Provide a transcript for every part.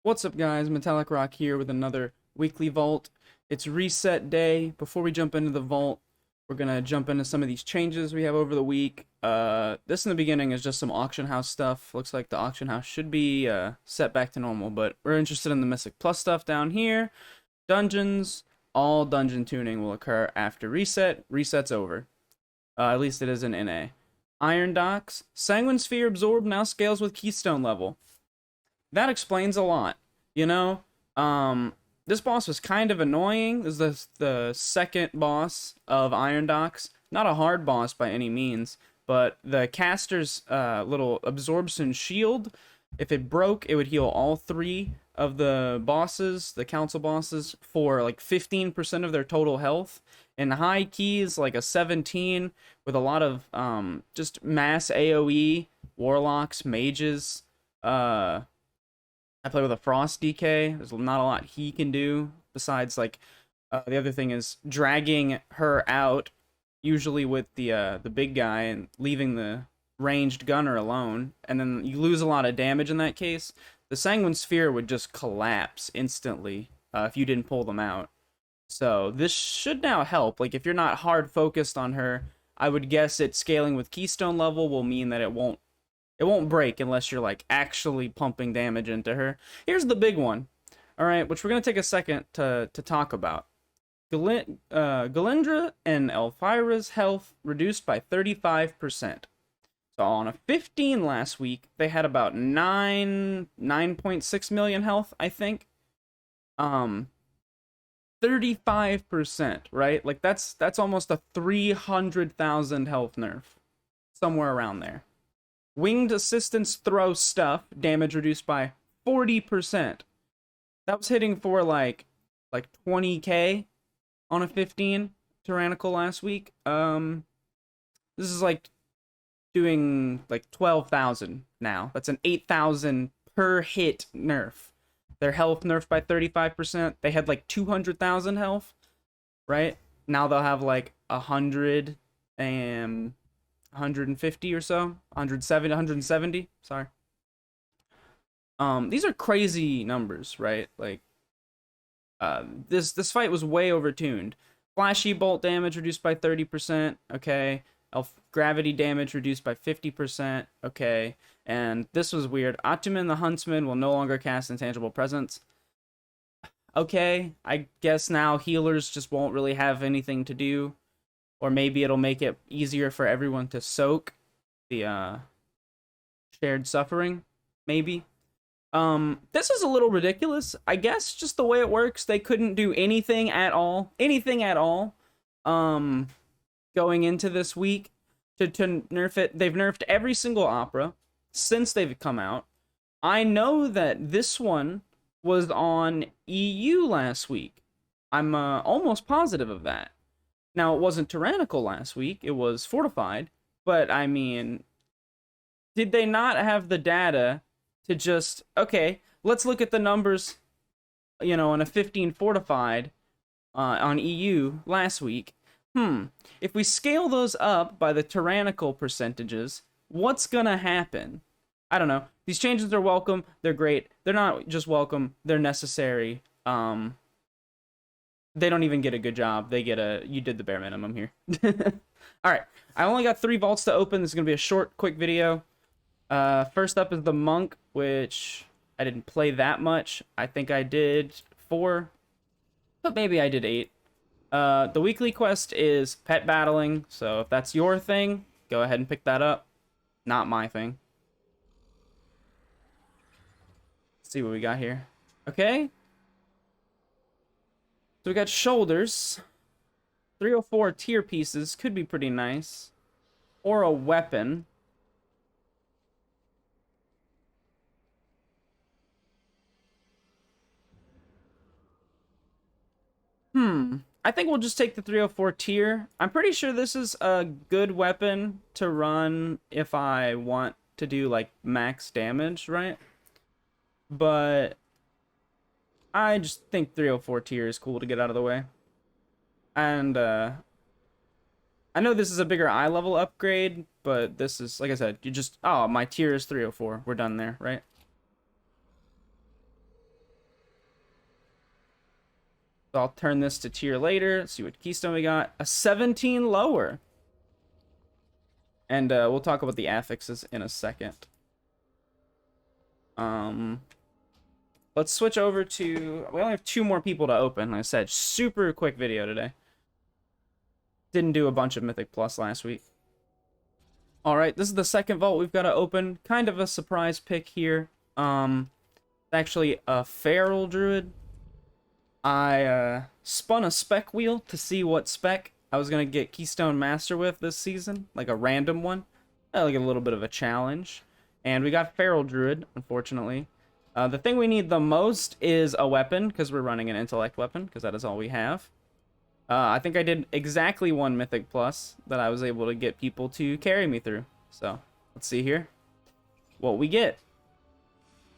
What's up, guys? Metallic Rock here with another weekly vault. It's reset day. Before we jump into the vault, we're gonna jump into some of these changes we have over the week. This in the beginning is just some auction house stuff. Looks like the auction house should be set back to normal, but we're interested in the Mystic Plus stuff down here. Dungeons, all dungeon tuning will occur after reset. Reset's over. At least it is in NA. Iron Docks, Sanguine Sphere Absorb now scales with Keystone level. That explains a lot. You know, this boss was kind of annoying. This is the second boss of Iron Docks. Not a hard boss by any means, but the caster's little absorption shield, if it broke, it would heal all three of the bosses, the council bosses, for like 15% of their total health. And high keys, like a 17, with a lot of just mass AoE, warlocks, mages. I play with a Frost DK. There's not a lot he can do besides, like, the other thing is dragging her out, usually with the big guy, and leaving the ranged gunner alone, and then you lose a lot of damage in that case. The Sanguine Sphere would just collapse instantly if you didn't pull them out. So this should now help. Like, if you're not hard focused on her, I would guess it scaling with Keystone level will mean that it won't break unless you're like actually pumping damage into her. Here's the big one, all right, which we're gonna take a second to talk about. Galindra and Elvira's health reduced by 35%. So on a 15 last week, they had about 9.6 million health, I think. 35%, right? Like that's almost a 300,000 health nerf, somewhere around there. Winged assistance throw stuff, damage reduced by 40%. That was hitting for like 20k on a 15 tyrannical last week. This is like doing like 12,000 now. That's an 8,000 per hit nerf. Their health nerfed by 35%. They had like 200,000 health, right? Now they'll have like 100 and 150 or so, 170, sorry. These are crazy numbers, right? Like, this fight was way overtuned. Flashy bolt damage reduced by 30%, okay. Gravity damage reduced by 50%, okay. And this was weird. Atumen the Huntsman will no longer cast Intangible Presence. Okay, I guess now healers just won't really have anything to do. Or maybe it'll make it easier for everyone to soak the shared suffering. Maybe. This is a little ridiculous. I guess just the way it works, they couldn't do anything at all. Anything at all. Going into this week to nerf it. They've nerfed every single opera since they've come out. I know that this one was on EU last week. I'm almost positive of that. Now, it wasn't tyrannical last week, it was fortified, but I mean, did they not have the data to just, okay, let's look at the numbers, you know, on a 15 fortified on EU last week. If we scale those up by the tyrannical percentages, what's gonna happen? I don't know. These changes are welcome, they're great. They're not just welcome, they're necessary. They don't even get a good job. They get you did the bare minimum here. All right. I only got 3 vaults to open. This is going to be a short, quick video. First up is the Monk, which I didn't play that much. I think I did 4, but maybe I did 8. The weekly quest is pet battling, so if that's your thing, go ahead and pick that up. Not my thing. Let's see what we got here. Okay. So we got shoulders. 304 tier pieces could be pretty nice. Or a weapon. I think we'll just take the 304 tier. I'm pretty sure this is a good weapon to run if I want to do like max damage, right? But I just think 304 tier is cool to get out of the way. And I know this is a bigger eye level upgrade, but this is, like I said, you just, oh, my tier is 304. We're done there, right? So I'll turn this to tier later. See what keystone we got. A 17 lower. And we'll talk about the affixes in a second. Let's switch over to... We only have 2 more people to open. Like I said, super quick video today. Didn't do a bunch of Mythic Plus last week. Alright, this is the second vault we've got to open. Kind of a surprise pick here. Actually a Feral Druid. I spun a spec wheel to see what spec I was going to get Keystone Master with this season. Like a random one. Like a little bit of a challenge. And we got Feral Druid, unfortunately. The thing we need the most is a weapon, because we're running an intellect weapon, because that is all we have. I think I did exactly 1 Mythic Plus that I was able to get people to carry me through. So, let's see here what we get.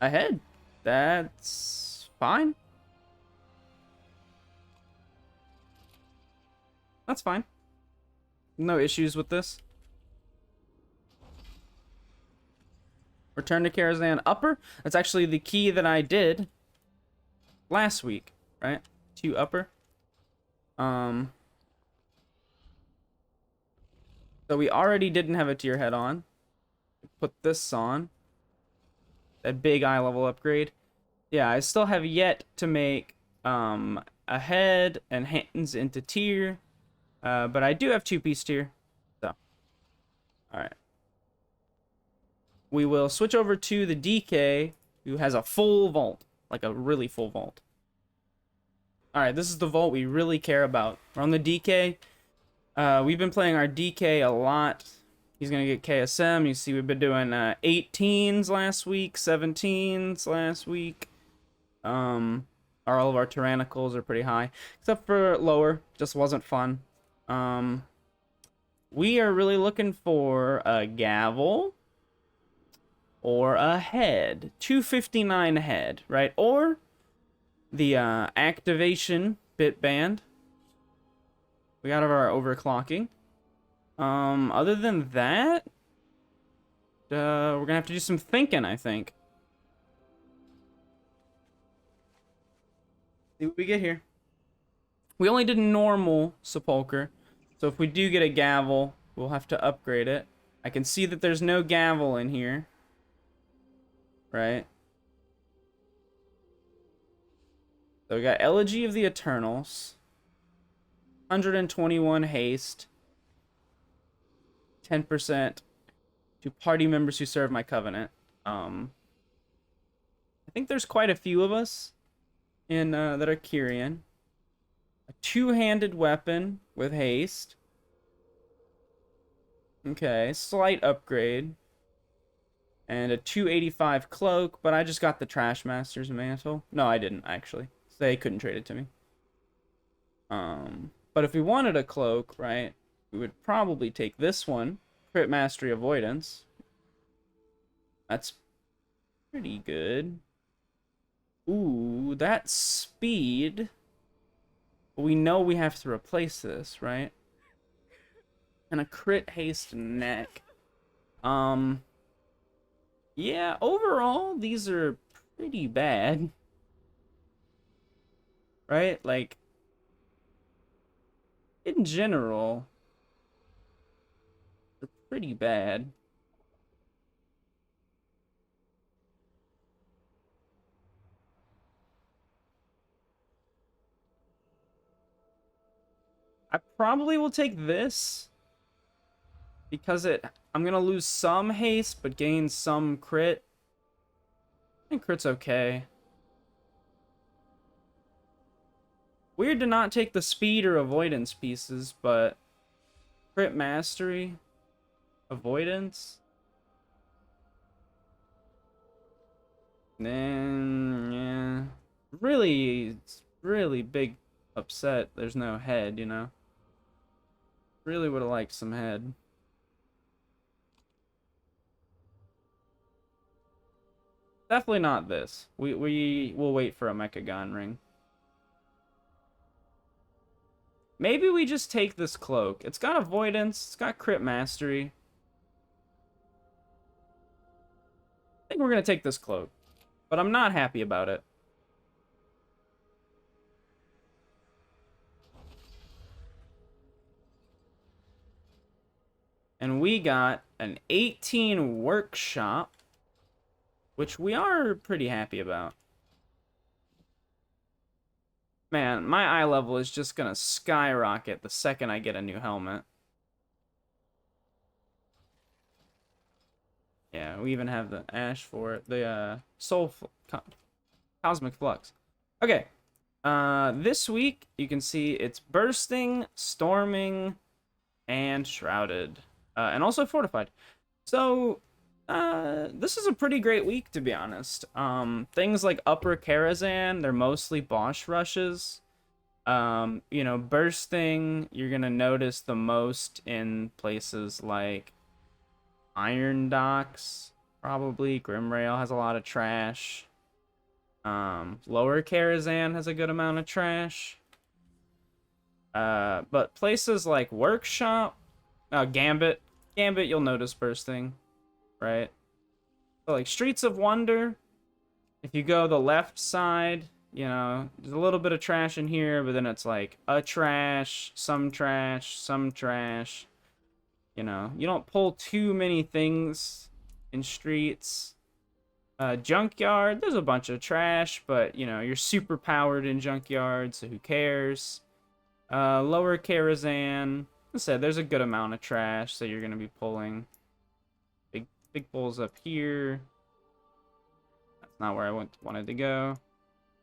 A head. That's fine. That's fine. No issues with this. Return to Karazhan upper. That's actually the key that I did last week, right? 2 upper. So we already didn't have a tier head on. Put this on. That big eye level upgrade. Yeah, I still have yet to make a head and hands into tier. But I do have 2-piece tier. So, alright. We will switch over to the DK, who has a full vault. Like a really full vault. Alright, this is the vault we really care about. We're on the DK. We've been playing our DK a lot. He's going to get KSM. You see we've been doing 18s last week, 17s last week. All of our Tyrannicals are pretty high. Except for lower. Just wasn't fun. We are really looking for a gavel. Or a head. 259 head, right? Or the activation bit band. We got our overclocking. Other than that, we're gonna have to do some thinking, I think. See what we get here. We only did normal sepulcher, so if we do get a gavel, we'll have to upgrade it. I can see that there's no gavel in here. Right? So we got Elegy of the Eternals. 121 haste. 10% to party members who serve my covenant. I think there's quite a few of us in that are Kyrian. A 2-handed weapon with haste. Okay, slight upgrade. And a 285 cloak, but I just got the Trash Master's mantle. No, I didn't, actually. They couldn't trade it to me. But if we wanted a cloak, right, we would probably take this one. Crit Mastery Avoidance. That's pretty good. Ooh, that speed. We know we have to replace this, right? And a crit haste neck. Yeah, overall, these are pretty bad. Right? Like, in general, they're pretty bad. I probably will take this. Because I'm gonna lose some haste, but gain some crit. I think crit's okay. Weird to not take the speed or avoidance pieces, but crit mastery, avoidance. Then, yeah. Really big upset there's no head, you know? Really would have liked some head. Definitely not this. We will wait for a Mechagon ring. Maybe we just take this cloak. It's got avoidance. It's got crit mastery. I think we're going to take this cloak. But I'm not happy about it. And we got an 18 workshop, which we are pretty happy about. Man, my eye level is just gonna skyrocket the second I get a new helmet. Yeah, we even have the ash for it. The Cosmic Flux. Okay. This week you can see it's bursting, storming, and shrouded, and also fortified. So, this is a pretty great week, to be honest. Things like Upper Karazhan, they're mostly boss rushes. You know, bursting, you're gonna notice the most in places like Iron Docks, probably. Grimrail has a lot of trash. Lower Karazhan has a good amount of trash. But places like Workshop, Gambit, you'll notice bursting, right? So like Streets of Wonder, if you go the left side, you know, there's a little bit of trash in here, but then it's like a trash, some trash, some trash. You know, you don't pull too many things in Streets. Junkyard, there's a bunch of trash, but, you know, you're super powered in Junkyard, so who cares? Lower Karazhan, I said, there's a good amount of trash that you're going to be pulling. Big pulls up here. That's not where I wanted to go.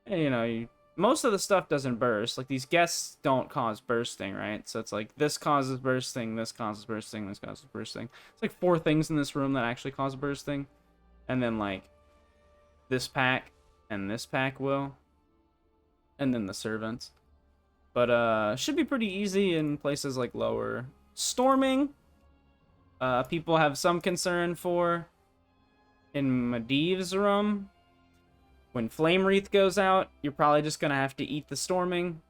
And, you know, most of the stuff doesn't burst. Like, these guests don't cause bursting, right? So it's like, this causes bursting, this causes bursting, this causes bursting. It's like 4 things in this room that actually cause bursting. And then, like, this pack and this pack will. And then the servants. But, should be pretty easy in places like lower. Storming, people have some concern for. In Medivh's room, when Flame Wreath goes out, you're probably just going to have to eat the storming.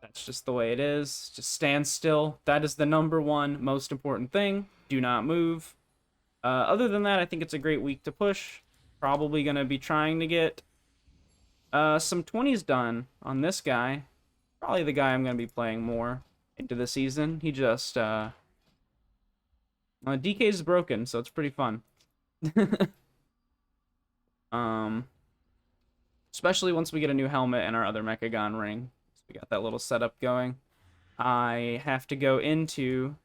That's just the way it is. Just stand still. That is the #1 most important thing. Do not move. Other than that, I think it's a great week to push. Probably going to be trying to get some 20s done on this guy. Probably the guy I'm going to be playing more into the season. He just, DK's broken, so it's pretty fun. Especially once we get a new helmet and our other Mechagon ring. So we got that little setup going. I have to go into,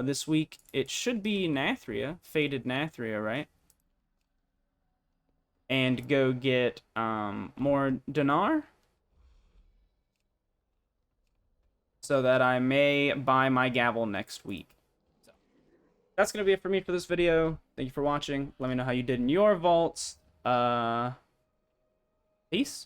this week, it should be Nathria, Faded Nathria, right? And go get, more Dinar. So that I may buy my gavel next week. So that's going to be it for me for this video. Thank you for watching. Let me know how you did in your vaults. Peace.